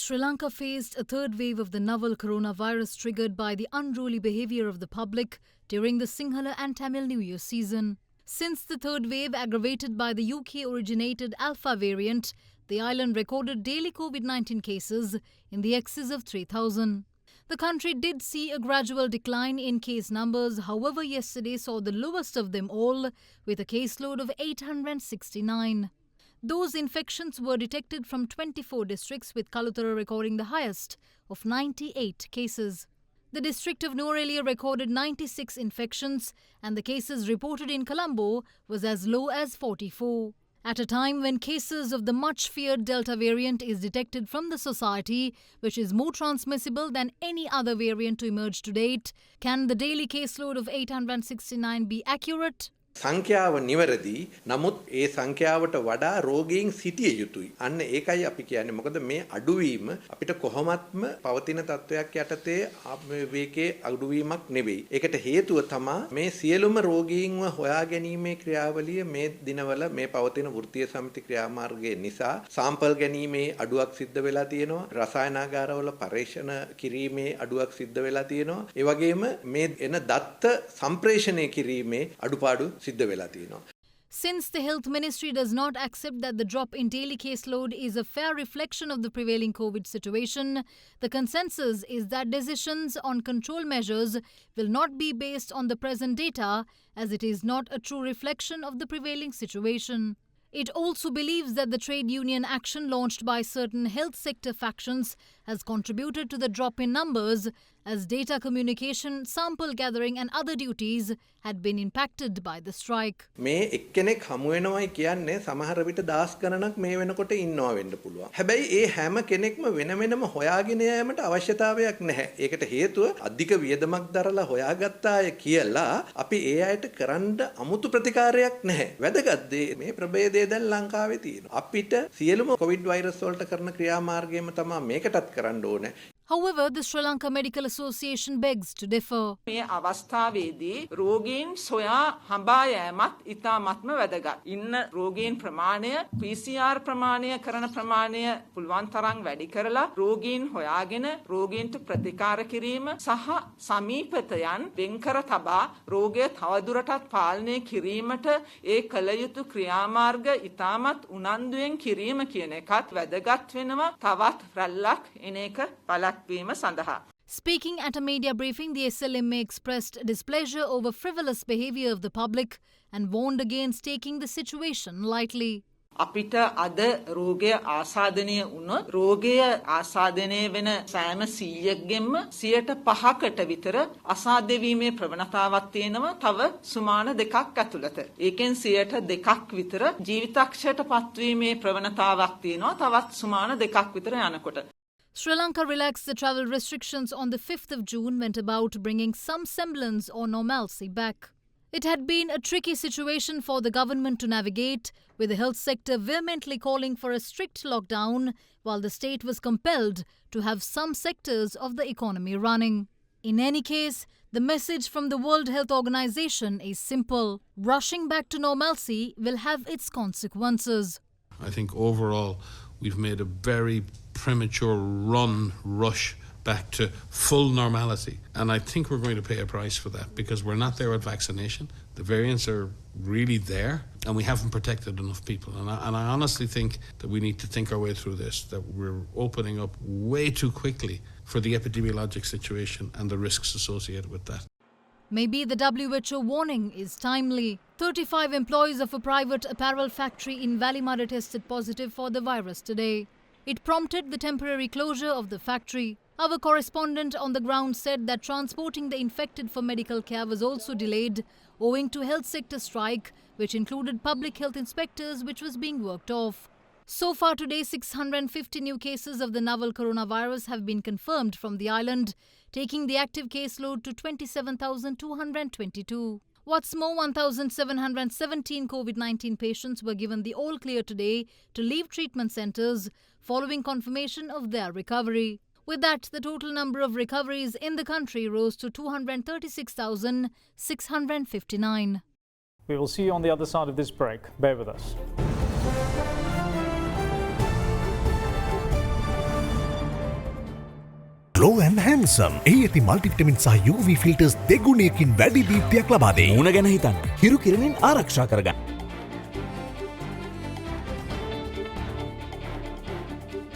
Sri Lanka faced a third wave of the novel coronavirus triggered by the unruly behaviour of the public during the Sinhala and Tamil New Year season. Since the third wave aggravated by the UK-originated Alpha variant, the island recorded daily COVID-19 cases in the excess of 3,000. The country did see a gradual decline in case numbers, however yesterday saw the lowest of them all with a caseload of 869. Those infections were detected from 24 districts, with Kalutara recording the highest of 98 cases. The district of Nuwara recorded 96 infections, and the cases reported in Colombo was as low as 44. At a time when cases of the much-feared Delta variant is detected from the society, which is more transmissible than any other variant to emerge to date, can the daily caseload of 869 be accurate? සංඛ්‍යාව නිවැරදි. නමුත් ඒ සංඛ්‍යාවට වඩා රෝගීන් සිටිය යුතුයි. අන්න ඒකයි අපි කියන්නේ. මොකද මේ අඩුවීම අපිට කොහොමත්ම පවතින තත්වයක් යටතේ වේගයේ අඩුවීමක් නෙවෙයි. ඒකට හේතුව තමයි මේ සියලුම රෝගීන්ව හොයා ගැනීමේ ක්‍රියාවලිය මේ දිනවල මේ පවතින වෘත්තීය සමිති ක්‍රියාමාර්ගය නිසා සාම්පල් ගැනීමේ අඩුවක් සිද්ධ වෙලා තියෙනවා. රසායනාගාරවල පරීක්ෂණ කිරීමේ අඩුවක් සිද්ධ වෙලා තියෙනවා. ඒ වගේම මේ එන දත්ත සම්ප්‍රේෂණය කිරීමේ අඩුපාඩු Since the Health Ministry does not accept that the drop in daily caseload is a fair reflection of the prevailing COVID situation, the consensus is that decisions on control measures will not be based on the present data, as it is not a true reflection of the prevailing situation. It also believes that the trade union action launched by certain health sector factions has contributed to the drop in numbers, as data communication, sample gathering and other duties had been impacted by the strike. මේ එක්කෙනෙක් හමු වෙනවයි කියන්නේ සමහර විට දහස් ගණනක් මේ වෙනකොට ඉන්නවා වෙන්න පුළුවන්. හැබැයි ඒ හැම කෙනෙක්ම වෙන වෙනම හොයාගෙන යෑමට අවශ්‍යතාවයක් නැහැ. ඒකට හේතුව අධික වියදමක් දරලා හොයාගත්තාය කියලා අපි ඒ අයට කරන්න අමුතු ප්‍රතිකාරයක් නැහැ. වැදගත් දේ මේ ප්‍රභේදය දැන් ලංකාවේ තියෙනවා. අපිට සියලුම කොවිඩ් වෛරස් වලට කරන ක්‍රියාමාර්ගයම තමයි මේකටත් කරන්න ඕනේ. However, the Sri Lanka Medical Association begs to differ. මේ අවස්ථාවේදී රෝගීන් සොයා හඹා යෑමත් ඉතාමත්ම වැදගත්. ඉන්න රෝගීන් ප්‍රමාණය PCR ප්‍රමාණය කරන ප්‍රමාණය පුළුවන් තරම් වැඩි කරලා රෝගීන් හොයාගෙන රෝගීන්ට ප්‍රතිකාර කිරීම සහ සමීපතයන් වෙන්කර තබා රෝගය තවදුරටත් පාලනය කිරීමට ඒ කළ යුතු ක්‍රියාමාර්ග ඉතාමත් උනන්දුවෙන් කිරීම කියන එකත් වැදගත් වෙනවා. තවත් රැල්ලක් එන එක බලක්. Speaking at a media briefing, the SLMA expressed displeasure over frivolous behaviour of the public and warned against taking the situation lightly. අපිට අද රෝගය ආසාදනය වුණොත් රෝගය ආසාදනය වෙන සෑම 100ක්ගෙන්ම 5%කට විතර අසාධ්‍ය වීමේ ප්‍රවණතාවක් තියෙනවා තව සුමාන දෙකක් ඇතුළත. ඒකෙන් 2% විතර ජීවිතක්ෂයට පත්වීමේ ප්‍රවණතාවක් තියෙනවා තවත් සුමාන දෙකක් විතර යනකොට. Sri Lanka relaxed the travel restrictions on the 5th of June, went about bringing some semblance or normalcy back. It had been a tricky situation for the government to navigate, with the health sector vehemently calling for a strict lockdown, while the state was compelled to have some sectors of the economy running. In any case, the message from the World Health Organization is simple. Rushing back to normalcy will have its consequences. I think overall we've made a very premature rush back to full normality. And I think we're going to pay a price for that because we're not there at vaccination. The variants are really there and we haven't protected enough people. And I honestly think that we need to think our way through this, that we're opening up way too quickly for the epidemiologic situation and the risks associated with that. Maybe the WHO warning is timely. 35 employees of a private apparel factory in Valimara tested positive for the virus today. It prompted the temporary closure of the factory. Our correspondent on the ground said that transporting the infected for medical care was also delayed owing to health sector strike, which included public health inspectors, which was being worked off. So far today, 650 new cases of the novel coronavirus have been confirmed from the island, taking the active caseload to 27,222. What's more, 1,717 COVID-19 patients were given the all-clear today to leave treatment centres following confirmation of their recovery. With that, the total number of recoveries in the country rose to 236,659. We will see you on the other side of this break. Bear with us. Glow and Handsome. එහි ඇති multivitamin සහ UV filters දෙගුණයකින් වැඩි දීප්තියක් ලබා දෙයි. මුණ ගැන හිතන්න. හිරු කිරණින් ආරක්ෂා කරගන්න.